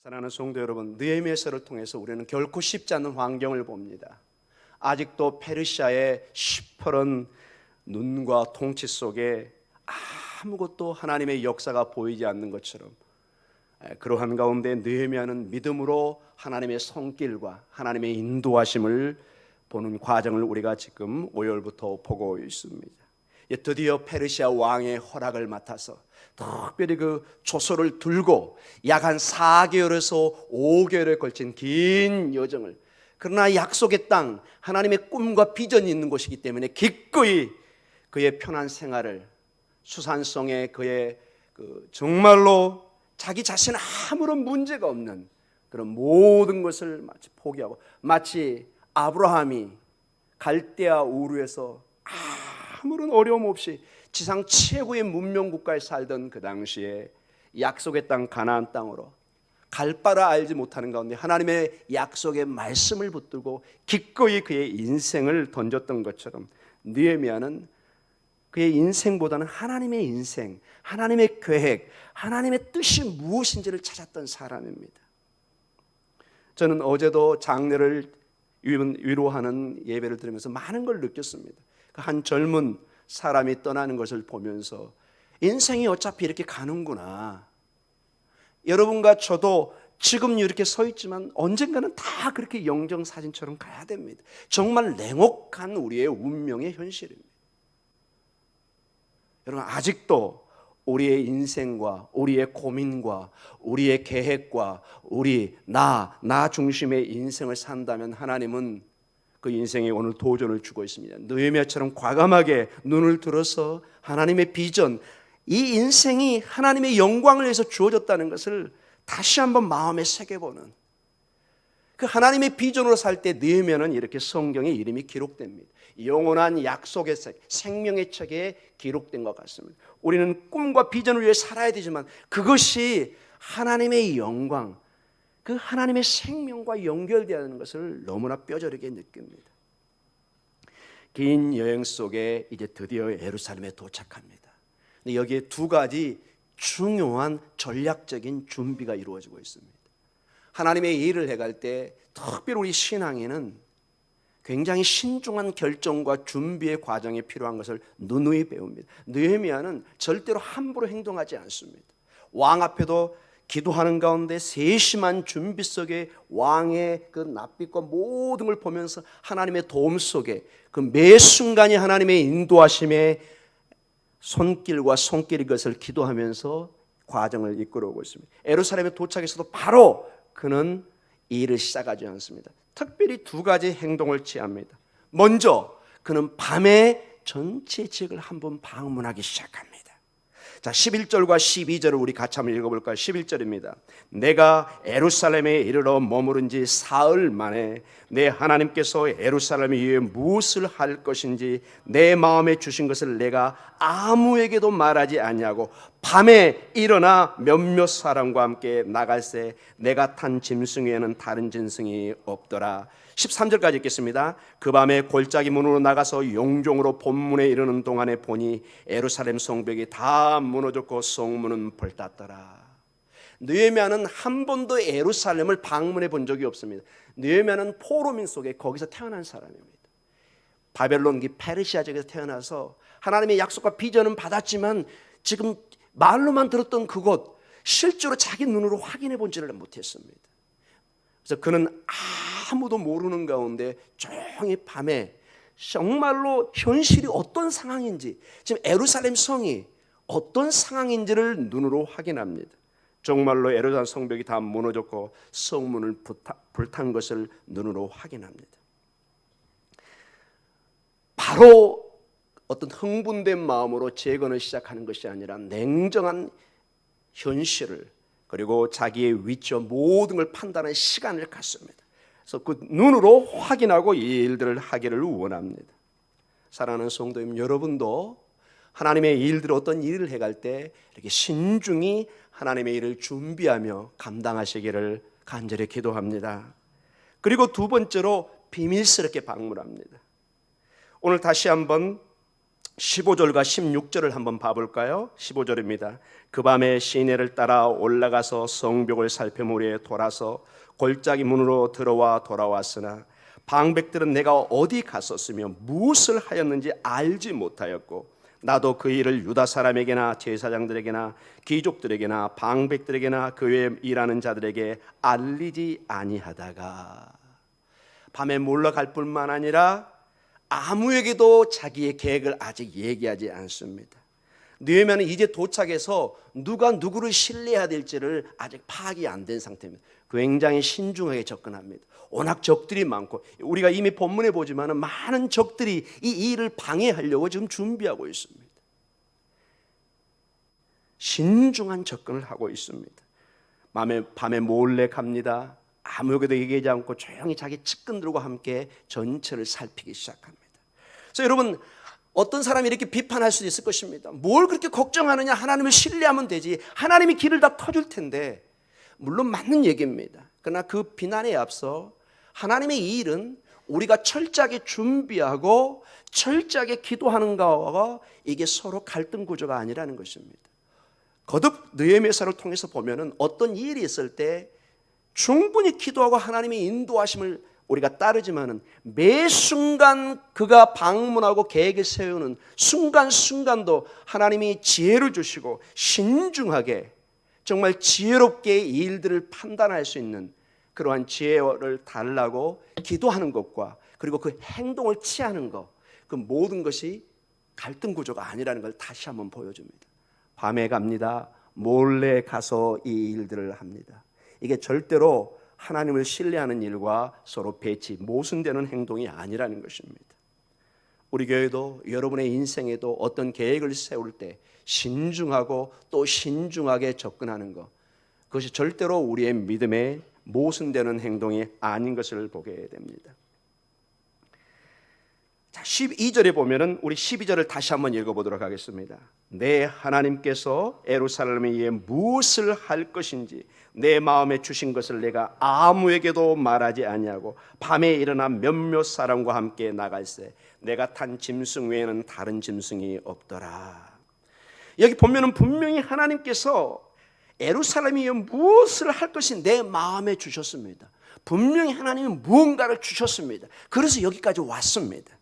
사랑하는 성도 여러분, 느헤미야서를 통해서 우리는 결코 쉽지 않은 환경을 봅니다. 아직도 페르시아의 시퍼런 눈과 통치 속에 아무것도 하나님의 역사가 보이지 않는 것처럼, 그러한 가운데 느헤미야는 믿음으로 하나님의 손길과 하나님의 인도하심을 보는 과정을 우리가 지금 5절부터 보고 있습니다. 드디어 페르시아 왕의 허락을 맡아서 특별히 그 조서를 들고 약 한 4개월에서 5개월에 걸친 긴 여정을, 그러나 약속의 땅, 하나님의 꿈과 비전이 있는 곳이기 때문에 기꺼이 그의 편한 생활을, 수산성의 그의 정말로 자기 자신 아무런 문제가 없는 그런 모든 것을 마치 포기하고, 마치 아브라함이 갈대아 우르에서 아무런 어려움 없이 지상 최고의 문명 국가에 살던 그 당시에 약속의 땅 가나안 땅으로 갈 바를 알지 못하는 가운데 하나님의 약속의 말씀을 붙들고 기꺼이 그의 인생을 던졌던 것처럼, 느헤미야는 그의 인생보다는 하나님의 인생, 하나님의 계획, 하나님의 뜻이 무엇인지를 찾았던 사람입니다. 저는 어제도 장례를 위로하는 예배를 드리면서 많은 걸 느꼈습니다. 한 젊은 사람이 떠나는 것을 보면서 인생이 어차피 이렇게 가는구나. 여러분과 저도 지금 이렇게 서 있지만 언젠가는 다 그렇게 영정사진처럼 가야 됩니다. 정말 냉혹한 우리의 운명의 현실입니다. 여러분, 아직도 우리의 인생과 우리의 고민과 우리의 계획과 나 중심의 인생을 산다면 하나님은 그 인생에 오늘 도전을 주고 있습니다. 느헤미야처럼 과감하게 눈을 들어서 하나님의 비전, 이 인생이 하나님의 영광을 위해서 주어졌다는 것을 다시 한번 마음에 새겨보는, 그 하나님의 비전으로 살 때 느헤미야는 이렇게 성경에 이름이 기록됩니다. 영원한 약속의 책, 생명의 책에 기록된 것 같습니다. 우리는 꿈과 비전을 위해 살아야 되지만 그것이 하나님의 영광, 그 하나님의 생명과 연결되는 것을 너무나 뼈저리게 느낍니다. 긴 여행 속에 이제 드디어 예루살렘에 도착합니다. 근데 여기에 두 가지 중요한 전략적인 준비가 이루어지고 있습니다. 하나님의 일을 해갈 때 특별히 우리 신앙에는 굉장히 신중한 결정과 준비의 과정이 필요한 것을 누누이 배웁니다. 느헤미야는 절대로 함부로 행동하지 않습니다. 왕 앞에도 기도하는 가운데 세심한 준비 속에 왕의 그 낯빛과 모든 걸 보면서 하나님의 도움 속에 그 매 순간이 하나님의 인도하심의 손길과 손길인 것을 기도하면서 과정을 이끌어오고 있습니다. 예루살렘에 도착해서도 바로 그는 일을 시작하지 않습니다. 특별히 두 가지 행동을 취합니다. 먼저 그는 밤에 전체 지역을 한번 방문하기 시작합니다. 자, 11절과 12절을 우리 같이 한번 읽어볼까요? 11절입니다. 내가 예루살렘에 이르러 머무른 지 사흘 만에 내 하나님께서 예루살렘에 위해 무엇을 할 것인지 내 마음에 주신 것을 내가 아무에게도 말하지 아니하고 밤에 일어나 몇몇 사람과 함께 나갈새 내가 탄 짐승에는 다른 짐승이 없더라. 13절까지 읽겠습니다. 그 밤에 골짜기 문으로 나가서 용종으로 본문에 이르는 동안에 보니 예루살렘 성벽이 다 무너졌고 성문은 불탔더라. 느헤미야는 한 번도 예루살렘을 방문해 본 적이 없습니다. 느헤미야는 포로민 속에 거기서 태어난 사람입니다. 바벨론, 페르시아 지역에서 태어나서 하나님의 약속과 비전은 받았지만 지금 말로만 들었던 그곳, 실제로 자기 눈으로 확인해 보지를 못했습니다. 그래서 그는 아무도 모르는 가운데 조용히 밤에 정말로 현실이 어떤 상황인지, 지금 예루살렘 성이 어떤 상황인지를 눈으로 확인합니다. 정말로 예루살렘 성벽이 다 무너졌고 성문을 불탄 것을 눈으로 확인합니다. 바로 어떤 흥분된 마음으로 재건을 시작하는 것이 아니라 냉정한 현실을, 그리고 자기의 위치와 모든 걸 판단하는 시간을 갖습니다. 그래서 그 눈으로 확인하고 이 일들을 하기를 원합니다. 사랑하는 성도님, 여러분도 하나님의 일들, 어떤 일을 해갈 때 이렇게 신중히 하나님의 일을 준비하며 감당하시기를 간절히 기도합니다. 그리고 두 번째로 비밀스럽게 방문합니다. 오늘 다시 한번 15절과 16절을 한번 봐볼까요? 15절입니다. 그 밤에 시내를 따라 올라가서 성벽을 살펴무리에 돌아서 골짜기 문으로 들어와 돌아왔으나 방백들은 내가 어디 갔었으며 무엇을 하였는지 알지 못하였고 나도 그 일을 유다 사람에게나 제사장들에게나 귀족들에게나 방백들에게나 그 외에 일하는 자들에게 알리지 아니하다가, 밤에 몰러갈 뿐만 아니라 아무에게도 자기의 계획을 아직 얘기하지 않습니다. 느헤미야는 이제 도착해서 누가 누구를 신뢰해야 될지를 아직 파악이 안 된 상태입니다. 굉장히 신중하게 접근합니다. 워낙 적들이 많고 우리가 이미 본문에 보지만 많은 적들이 이 일을 방해하려고 지금 준비하고 있습니다. 신중한 접근을 하고 있습니다. 밤에 몰래 갑니다. 아무에게도 얘기하지 않고 조용히 자기 측근들과 함께 전체를 살피기 시작합니다. 그래서 여러분, 어떤 사람이 이렇게 비판할 수도 있을 것입니다. 뭘 그렇게 걱정하느냐, 하나님을 신뢰하면 되지, 하나님이 길을 다 터줄 텐데. 물론 맞는 얘기입니다. 그러나 그 비난에 앞서 하나님의 이 일은 우리가 철저하게 준비하고 철저하게 기도하는 것과 이게 서로 갈등 구조가 아니라는 것입니다. 거듭 느헤미야서를 통해서 보면은 어떤 일이 있을 때 충분히 기도하고 하나님의 인도하심을 우리가 따르지만은 매 순간 그가 방문하고 계획을 세우는 순간순간도 하나님이 지혜를 주시고 신중하게 정말 지혜롭게 이 일들을 판단할 수 있는 그러한 지혜를 달라고 기도하는 것과 그리고 그 행동을 취하는 것, 그 모든 것이 갈등 구조가 아니라는 걸 다시 한번 보여줍니다. 밤에 갑니다. 몰래 가서 이 일들을 합니다. 이게 절대로 하나님을 신뢰하는 일과 서로 모순되는 행동이 아니라는 것입니다. 우리 교회도 여러분의 인생에도 어떤 계획을 세울 때 신중하고 또 신중하게 접근하는 것, 그것이 절대로 우리의 믿음에 모순되는 행동이 아닌 것을 보게 됩니다. 자, 12절에 보면은 우리 12절을 다시 한번 읽어보도록 하겠습니다. 내 하나님께서 예루살렘에 위해 무엇을 할 것인지 내 마음에 주신 것을 내가 아무에게도 말하지 아니하고 밤에 일어나 몇몇 사람과 함께 나갈새 내가 탄 짐승 외에는 다른 짐승이 없더라. 여기 보면은 분명히 하나님께서 예루살렘에 위해 무엇을 할 것이 내 마음에 주셨습니다. 분명히 하나님은 무언가를 주셨습니다. 그래서 여기까지 왔습니다.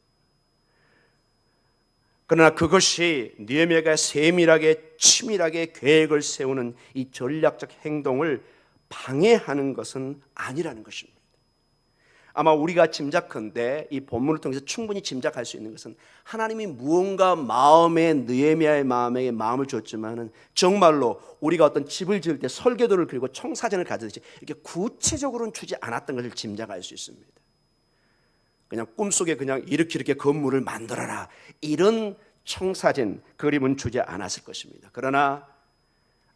그러나 그것이 느헤미야가 세밀하게 치밀하게 계획을 세우는 이 전략적 행동을 방해하는 것은 아니라는 것입니다. 아마 우리가 짐작컨대 이 본문을 통해서 충분히 짐작할 수 있는 것은 하나님이 무언가 느헤미야의 마음에 마음을 줬지만은 정말로 우리가 어떤 집을 지을 때 설계도를 그리고 청사진을 가지듯이 이렇게 구체적으로는 주지 않았던 것을 짐작할 수 있습니다. 그냥 꿈속에 그냥 이렇게 건물을 만들어라 이런 청사진 그림은 주지 않았을 것입니다. 그러나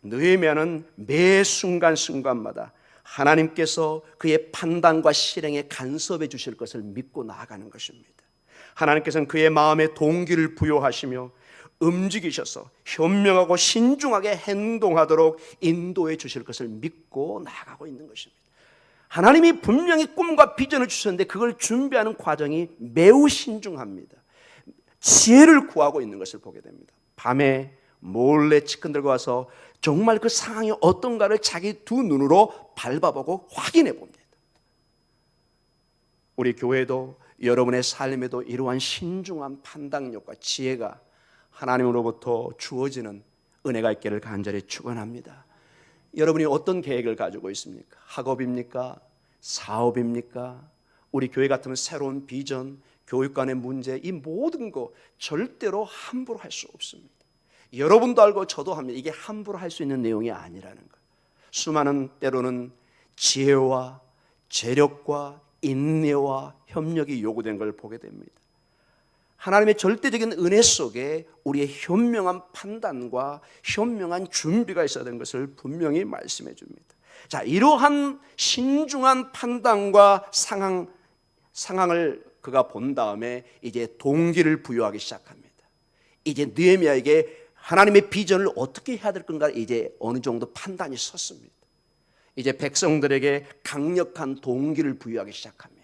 느헤미야는 매 순간순간마다 하나님께서 그의 판단과 실행에 간섭해 주실 것을 믿고 나아가는 것입니다. 하나님께서는 그의 마음에 동기를 부여하시며 움직이셔서 현명하고 신중하게 행동하도록 인도해 주실 것을 믿고 나아가고 있는 것입니다. 하나님이 분명히 꿈과 비전을 주셨는데 그걸 준비하는 과정이 매우 신중합니다. 지혜를 구하고 있는 것을 보게 됩니다. 밤에 몰래 측근들과 와서 정말 그 상황이 어떤가를 자기 두 눈으로 밟아보고 확인해 봅니다. 우리 교회도 여러분의 삶에도 이러한 신중한 판단력과 지혜가 하나님으로부터 주어지는 은혜가 있기를 간절히 축원합니다. 여러분이 어떤 계획을 가지고 있습니까? 학업입니까? 사업입니까? 우리 교회 같으면 새로운 비전, 교육관의 문제, 이 모든 거 절대로 함부로 할 수 없습니다. 여러분도 알고 저도 합니다. 이게 함부로 할 수 있는 내용이 아니라는 것. 수많은 때로는 지혜와 재력과 인내와 협력이 요구된 걸 보게 됩니다. 하나님의 절대적인 은혜 속에 우리의 현명한 판단과 현명한 준비가 있어야 되는 것을 분명히 말씀해 줍니다. 자, 이러한 신중한 판단과 상황을 그가 본 다음에 이제 동기를 부여하기 시작합니다. 이제 느헤미야에게 하나님의 비전을 어떻게 해야 될 건가 이제 어느 정도 판단이 섰습니다. 이제 백성들에게 강력한 동기를 부여하기 시작합니다.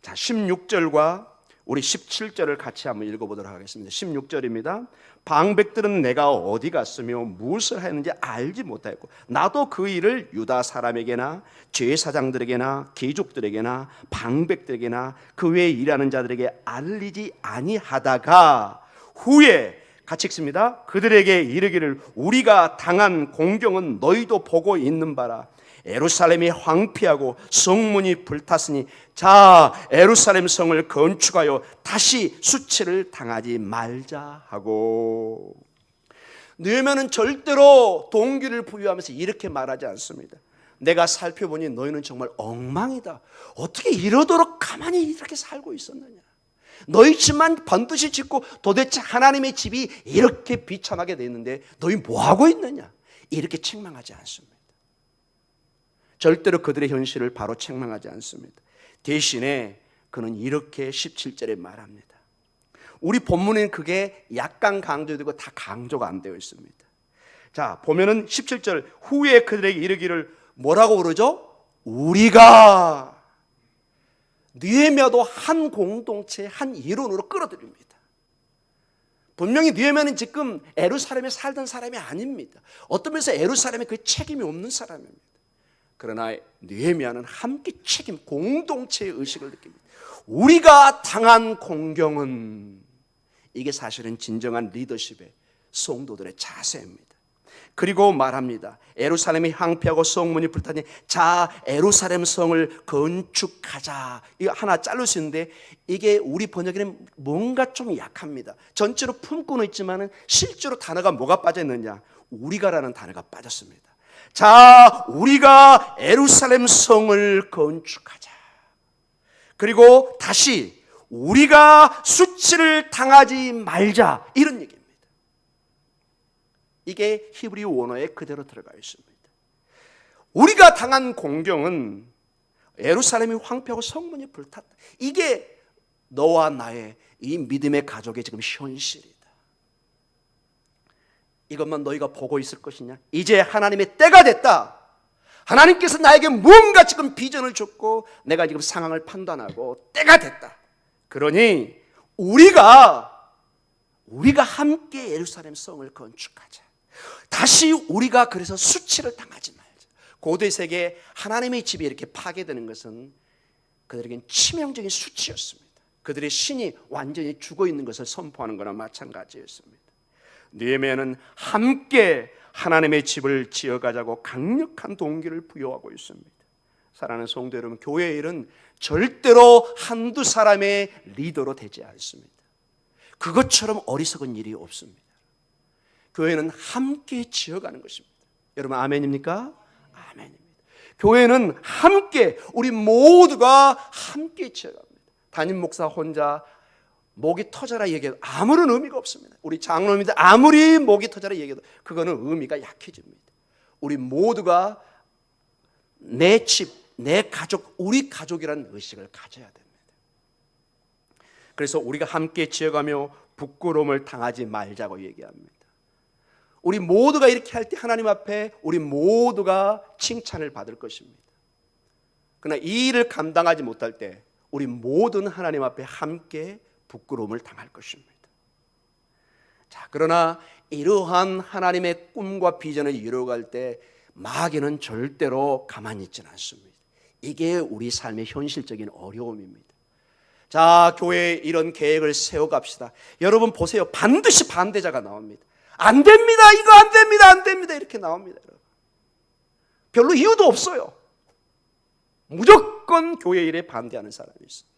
자, 16절과 우리 17절을 같이 한번 읽어보도록 하겠습니다. 16절입니다. 방백들은 내가 어디 갔으며 무엇을 했는지 알지 못하였고 나도 그 일을 유다 사람에게나 제사장들에게나 귀족들에게나 방백들에게나 그 외에 일하는 자들에게 알리지 아니하다가 후에 같이 읽습니다. 그들에게 이르기를 우리가 당한 공경은 너희도 보고 있는 바라. 예루살렘이 황폐하고 성문이 불탔으니 자 예루살렘 성을 건축하여 다시 수치를 당하지 말자 하고. 느헤미야는 절대로 동기를 부여하면서 이렇게 말하지 않습니다. 내가 살펴보니 너희는 정말 엉망이다. 어떻게 이러도록 가만히 이렇게 살고 있었느냐. 너희 집만 반드시 짓고 도대체 하나님의 집이 이렇게 비참하게 됐는데 너희 뭐하고 있느냐. 이렇게 책망하지 않습니다. 절대로 그들의 현실을 바로 책망하지 않습니다. 대신에 그는 이렇게 17절에 말합니다. 우리 본문에는 그게 약간 강조되고 다 강조가 안 되어 있습니다. 자, 보면은 17절 후에 그들에게 이르기를 뭐라고 그러죠? 우리가. 느헤미야도 한 공동체, 한 이론으로 끌어들입니다. 분명히 느헤미야는 지금 예루살렘에 살던 사람이 아닙니다. 어떤 면에서 예루살렘에 그 책임이 없는 사람입니다. 그러나 느헤미야는 함께 책임, 공동체의 의식을 느낍니다. 우리가 당한 공경은, 이게 사실은 진정한 리더십의 성도들의 자세입니다. 그리고 말합니다. 예루살렘이 황폐하고 성문이 불타니 자 예루살렘 성을 건축하자. 이거 하나 자를 수 있는데 이게 우리 번역에는 뭔가 좀 약합니다. 전체로 품고는 있지만 실제로 단어가 뭐가 빠져있느냐, 우리가라는 단어가 빠졌습니다. 자 우리가 예루살렘 성을 건축하자. 그리고 다시 우리가 수치를 당하지 말자, 이런 얘기입니다. 이게 히브리 원어에 그대로 들어가 있습니다. 우리가 당한 공경은 예루살렘이 황폐하고 성문이 불탔다. 이게 너와 나의 이 믿음의 가족의 지금 현실이다. 이것만 너희가 보고 있을 것이냐? 이제 하나님의 때가 됐다. 하나님께서 나에게 무언가 지금 비전을 줬고 내가 지금 상황을 판단하고 때가 됐다. 그러니 우리가 함께 예루살렘 성을 건축하자. 다시 우리가 그래서 수치를 당하지 말자. 고대 세계에 하나님의 집이 이렇게 파괴되는 것은 그들에겐 치명적인 수치였습니다. 그들의 신이 완전히 죽어 있는 것을 선포하는 거나 마찬가지였습니다. 느헤미야는 함께 하나님의 집을 지어가자고 강력한 동기를 부여하고 있습니다. 사랑하는 성도 여러분, 교회의 일은 절대로 한두 사람의 리더로 되지 않습니다. 그것처럼 어리석은 일이 없습니다. 교회는 함께 지어가는 것입니다. 여러분 아멘입니까? 아멘입니다. 교회는 함께, 우리 모두가 함께 지어갑니다. 담임 목사 혼자 목이 터져라 얘기해도 아무런 의미가 없습니다. 우리 장로님들 아무리 목이 터져라 얘기해도 그거는 의미가 약해집니다. 우리 모두가 내 집, 내 가족, 우리 가족이라는 의식을 가져야 됩니다. 그래서 우리가 함께 지어가며 부끄러움을 당하지 말자고 얘기합니다. 우리 모두가 이렇게 할 때 하나님 앞에 우리 모두가 칭찬을 받을 것입니다. 그러나 이 일을 감당하지 못할 때 우리 모두는 하나님 앞에 함께 부끄러움을 당할 것입니다. 자, 그러나 이러한 하나님의 꿈과 비전을 이루어갈 때 마귀는 절대로 가만히 있지는 않습니다. 이게 우리 삶의 현실적인 어려움입니다. 자, 교회에 이런 계획을 세워갑시다. 여러분 보세요. 반드시 반대자가 나옵니다. 안 됩니다. 이거 안 됩니다. 안 됩니다. 이렇게 나옵니다. 별로 이유도 없어요. 무조건 교회 일에 반대하는 사람이 있어요.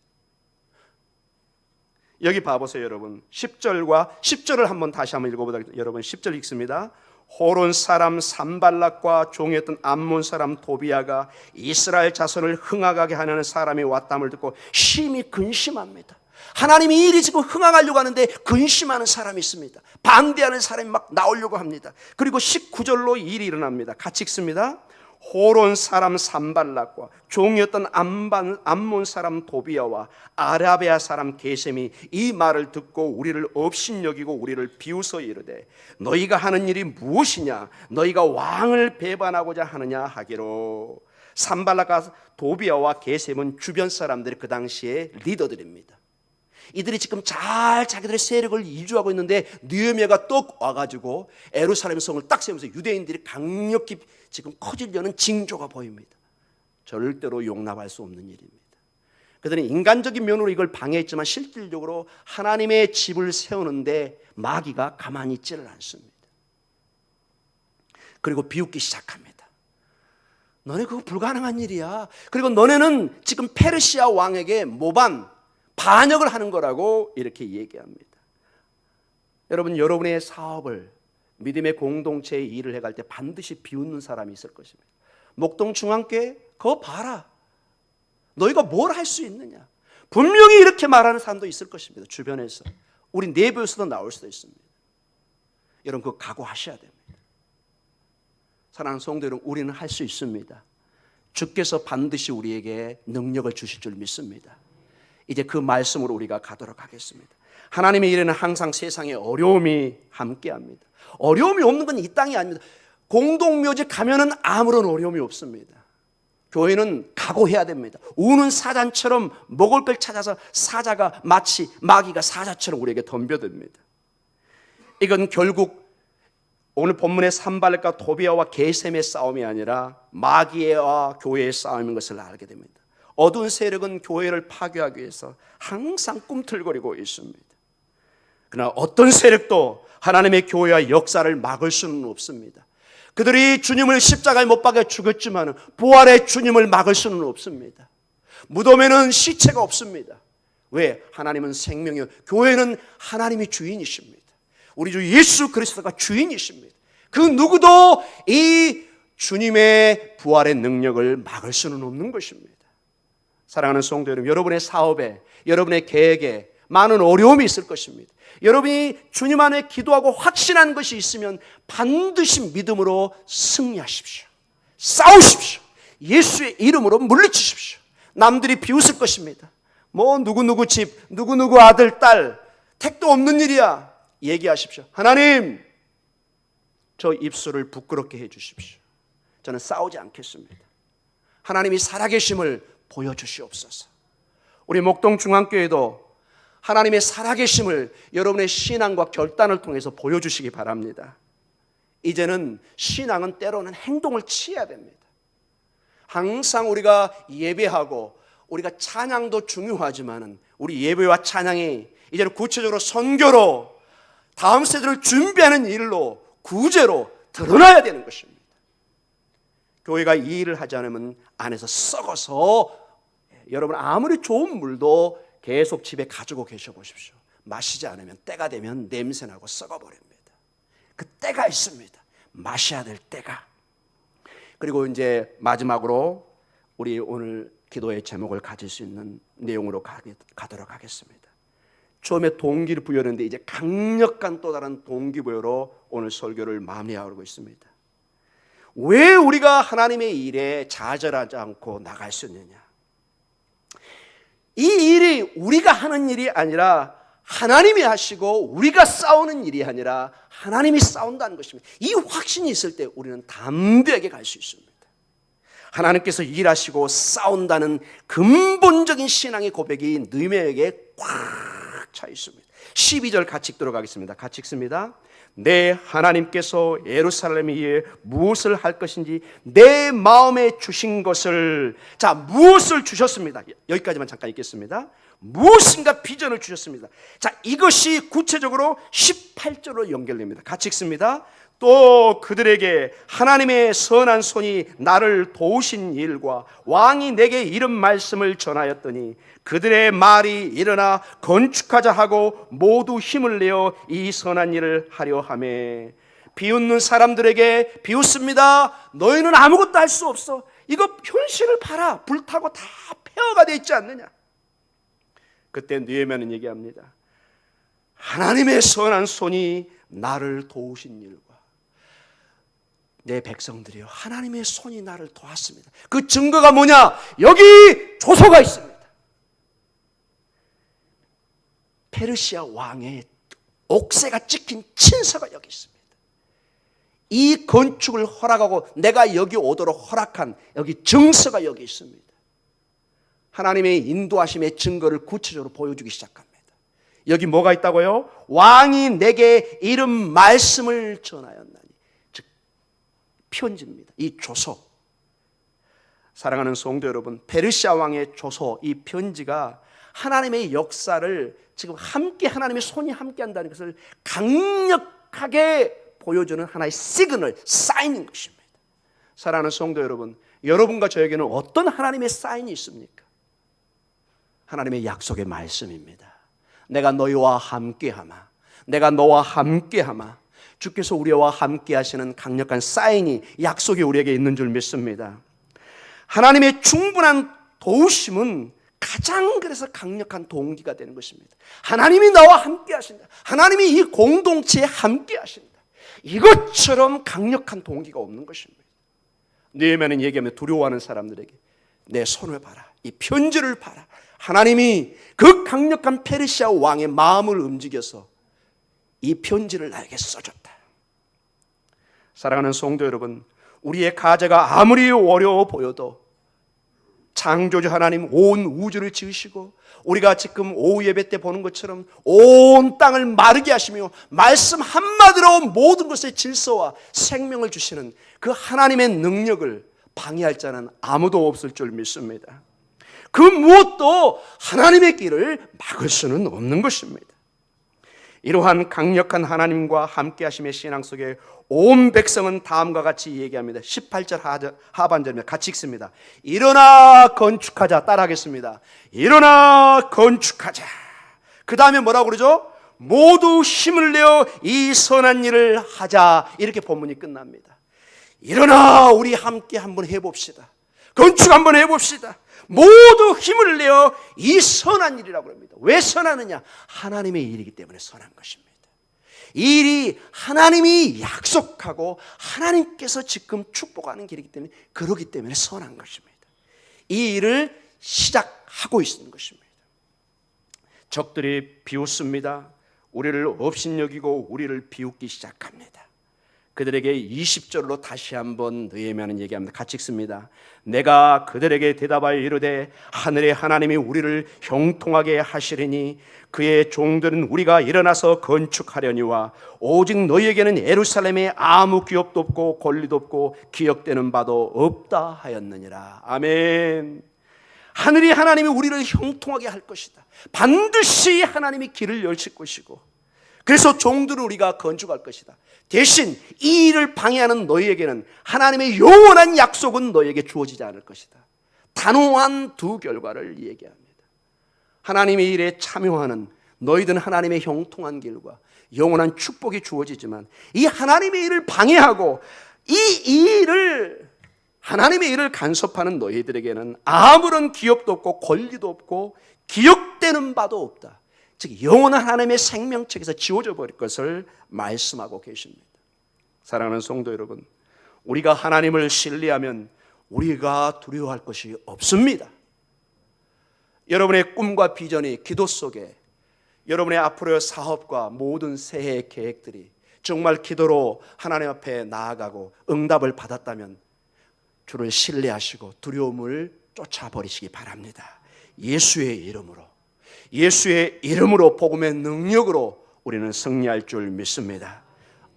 여기 봐보세요, 여러분. 10절을 한번 다시 한번 읽어보도록. 여러분 10절 읽습니다. 호론 사람 산발락과 종이었던 암몬 사람 도비아가 이스라엘 자손을 흥하게 하려는 사람이 왔담을 듣고 심히 근심합니다. 하나님이 이 일이 지금 흥하려고 하는데 근심하는 사람이 있습니다. 반대하는 사람이 막 나오려고 합니다. 그리고 19절로 일이 일어납니다. 같이 읽습니다. 호론 사람 산발락과 종이었던 암몬 사람 도비아와 아라베아 사람 게셈이 이 말을 듣고 우리를 업신여기고 우리를 비웃어 이르되 너희가 하는 일이 무엇이냐? 너희가 왕을 배반하고자 하느냐 하기로. 산발락과 도비아와 게셈은 주변 사람들이 그 당시에 리더들입니다. 이들이 지금 잘 자기들의 세력을 이주하고 있는데 느헤미야가 떡 와가지고 예루살렘 성을 딱 세우면서 유대인들이 강력히 지금 커지려는 징조가 보입니다. 절대로 용납할 수 없는 일입니다. 그들은 인간적인 면으로 이걸 방해했지만 실질적으로 하나님의 집을 세우는데 마귀가 가만히 있지를 않습니다. 그리고 비웃기 시작합니다. 너네 그거 불가능한 일이야. 그리고 너네는 지금 페르시아 왕에게 반역을 하는 거라고 이렇게 얘기합니다. 여러분, 여러분의 사업을 믿음의 공동체의 일을 해갈 때 반드시 비웃는 사람이 있을 것입니다. 목동중앙교회 그거 봐라. 너희가 뭘 할 수 있느냐. 분명히 이렇게 말하는 사람도 있을 것입니다. 주변에서. 우리 내부에서도 나올 수도 있습니다. 여러분 그거 각오하셔야 됩니다. 사랑하는 성도 여러분, 우리는 할 수 있습니다. 주께서 반드시 우리에게 능력을 주실 줄 믿습니다. 이제 그 말씀으로 우리가 가도록 하겠습니다. 하나님의 일에는 항상 세상에 어려움이 함께합니다. 어려움이 없는 건 이 땅이 아닙니다. 공동묘지 가면은 아무런 어려움이 없습니다. 교회는 각오해야 됩니다. 우는 사자처럼 먹을 걸 찾아서 사자가 마치 마귀가 사자처럼 우리에게 덤벼듭니다. 이건 결국 오늘 본문의 산발락과 도비아와 게셈의 싸움이 아니라 마귀와 교회의 싸움인 것을 알게 됩니다. 어두운 세력은 교회를 파괴하기 위해서 항상 꿈틀거리고 있습니다. 그러나 어떤 세력도 하나님의 교회와 역사를 막을 수는 없습니다. 그들이 주님을 십자가에 못 박아 죽였지만 부활의 주님을 막을 수는 없습니다. 무덤에는 시체가 없습니다. 왜? 하나님은 생명이요, 교회는 하나님이 주인이십니다. 우리 주 예수 그리스도가 주인이십니다. 그 누구도 이 주님의 부활의 능력을 막을 수는 없는 것입니다. 사랑하는 성도 여러분, 여러분의 사업에, 여러분의 계획에 많은 어려움이 있을 것입니다. 여러분이 주님 안에 기도하고 확신한 것이 있으면 반드시 믿음으로 승리하십시오. 싸우십시오. 예수의 이름으로 물리치십시오. 남들이 비웃을 것입니다. 뭐 누구누구 집, 누구누구 아들, 딸, 택도 없는 일이야. 얘기하십시오. 하나님, 저 입술을 부끄럽게 해주십시오. 저는 싸우지 않겠습니다. 하나님이 살아계심을 보여주시옵소서. 우리 목동중앙교회도 하나님의 살아계심을 여러분의 신앙과 결단을 통해서 보여주시기 바랍니다. 이제는 신앙은 때로는 행동을 취해야 됩니다. 항상 우리가 예배하고 우리가 찬양도 중요하지만 우리 예배와 찬양이 이제는 구체적으로 선교로 다음 세대를 준비하는 일로 구제로 드러나야 되는 것입니다. 교회가 이 일을 하지 않으면 안에서 썩어서 여러분 아무리 좋은 물도 계속 집에 가지고 계셔 보십시오. 마시지 않으면 때가 되면 냄새나고 썩어버립니다. 그 때가 있습니다. 마셔야 될 때가. 그리고 이제 마지막으로 우리 오늘 기도의 제목을 가질 수 있는 내용으로 가도록 하겠습니다. 처음에 동기를 부여했는데 이제 강력한 또 다른 동기부여로 오늘 설교를 마무리하고 있습니다. 왜 우리가 하나님의 일에 좌절하지 않고 나갈 수 있느냐? 이 일이 우리가 하는 일이 아니라 하나님이 하시고 우리가 싸우는 일이 아니라 하나님이 싸운다는 것입니다. 이 확신이 있을 때 우리는 담대하게 갈 수 있습니다. 하나님께서 일하시고 싸운다는 근본적인 신앙의 고백이 느헤미야에게 꽉 차 있습니다. 12절 같이 읽도록 하겠습니다. 같이 읽습니다. 내 하나님께서 예루살렘에 의해 무엇을 할 것인지 내 마음에 주신 것을, 자, 무엇을 주셨습니다. 여기까지만 잠깐 읽겠습니다. 무엇인가 비전을 주셨습니다. 자, 이것이 구체적으로 18절로 연결됩니다. 같이 읽습니다. 또 그들에게 하나님의 선한 손이 나를 도우신 일과 왕이 내게 이런 말씀을 전하였더니 그들의 말이 일어나 건축하자 하고 모두 힘을 내어 이 선한 일을 하려 하매 비웃는 사람들에게 비웃습니다. 너희는 아무것도 할 수 없어. 이거 현실을 봐라. 불타고 다 폐허가 돼 있지 않느냐. 그때 느헤미야는 얘기합니다. 하나님의 선한 손이 나를 도우신 일과 내 백성들이요, 하나님의 손이 나를 도왔습니다. 그 증거가 뭐냐? 여기 조서가 있습니다. 페르시아 왕의 옥새가 찍힌 친서가 여기 있습니다. 이 건축을 허락하고 내가 여기 오도록 허락한 여기 증서가 여기 있습니다. 하나님의 인도하심의 증거를 구체적으로 보여주기 시작합니다. 여기 뭐가 있다고요? 왕이 내게 이런 말씀을 전하였나니. 즉 편지입니다. 이 조서. 사랑하는 성도 여러분, 페르시아 왕의 조서, 이 편지가 하나님의 역사를 지금 함께 하나님의 손이 함께 한다는 것을 강력하게 보여주는 하나의 시그널, 사인인 것입니다. 사랑하는 성도 여러분, 여러분과 저에게는 어떤 하나님의 사인이 있습니까? 하나님의 약속의 말씀입니다. 내가 너희와 함께하마. 내가 너와 함께하마. 주께서 우리와 함께 하시는 강력한 사인이, 약속이 우리에게 있는 줄 믿습니다. 하나님의 충분한 도우심은 가장 그래서 강력한 동기가 되는 것입니다. 하나님이 나와 함께 하신다. 하나님이 이 공동체에 함께 하신다. 이것처럼 강력한 동기가 없는 것입니다. 느헤미야는 얘기하면 두려워하는 사람들에게 내 손을 봐라. 이 편지를 봐라. 하나님이 그 강력한 페르시아 왕의 마음을 움직여서 이 편지를 나에게 써줬다. 사랑하는 성도 여러분, 우리의 가제가 아무리 어려워 보여도 창조주 하나님 온 우주를 지으시고 우리가 지금 오후 예배 때 보는 것처럼 온 땅을 마르게 하시며 말씀 한마디로 모든 것의 질서와 생명을 주시는 그 하나님의 능력을 방해할 자는 아무도 없을 줄 믿습니다. 그 무엇도 하나님의 길을 막을 수는 없는 것입니다. 이러한 강력한 하나님과 함께 하심의 신앙 속에 온 백성은 다음과 같이 얘기합니다. 18절 하반절입니다. 같이 읽습니다. 일어나 건축하자. 따라하겠습니다. 일어나 건축하자. 그 다음에 뭐라고 그러죠? 모두 힘을 내어 이 선한 일을 하자. 이렇게 본문이 끝납니다. 일어나 우리 함께 한번 해봅시다. 건축 한번 해봅시다. 모두 힘을 내어 이 선한 일이라고 합니다. 왜 선하느냐? 하나님의 일이기 때문에 선한 것입니다. 이 일이 하나님이 약속하고 하나님께서 지금 축복하는 길이기 때문에, 그러기 때문에 선한 것입니다. 이 일을 시작하고 있는 것입니다. 적들이 비웃습니다. 우리를 업신여기고 우리를 비웃기 시작합니다. 그들에게 20절로 다시 한번 느헤미야는 얘기합니다. 같이 읽습니다. 내가 그들에게 대답하여 이르되 하늘의 하나님이 우리를 형통하게 하시리니 그의 종들은 우리가 일어나서 건축하려니와 오직 너희에게는 예루살렘에 아무 기업도 없고 권리도 없고 기억되는 바도 없다 하였느니라. 아멘. 하늘이 하나님이 우리를 형통하게 할 것이다. 반드시 하나님이 길을 열실 것이고, 그래서 종들을 우리가 건축할 것이다. 대신 이 일을 방해하는 너희에게는 하나님의 영원한 약속은 너희에게 주어지지 않을 것이다. 단호한 두 결과를 얘기합니다. 하나님의 일에 참여하는 너희들은 하나님의 형통한 길과 영원한 축복이 주어지지만, 이 하나님의 일을 방해하고 하나님의 일을 간섭하는 너희들에게는 아무런 기업도 없고 권리도 없고 기억되는 바도 없다. 즉 영원한 하나님의 생명책에서 지워져 버릴 것을 말씀하고 계십니다. 사랑하는 성도 여러분, 우리가 하나님을 신뢰하면 우리가 두려워할 것이 없습니다. 여러분의 꿈과 비전이 기도 속에, 여러분의 앞으로의 사업과 모든 새해 계획들이 정말 기도로 하나님 앞에 나아가고 응답을 받았다면 주를 신뢰하시고 두려움을 쫓아버리시기 바랍니다. 예수의 이름으로 복음의 능력으로 우리는 승리할 줄 믿습니다.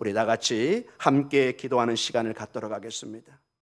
우리 다 같이 함께 기도하는 시간을 갖도록 하겠습니다.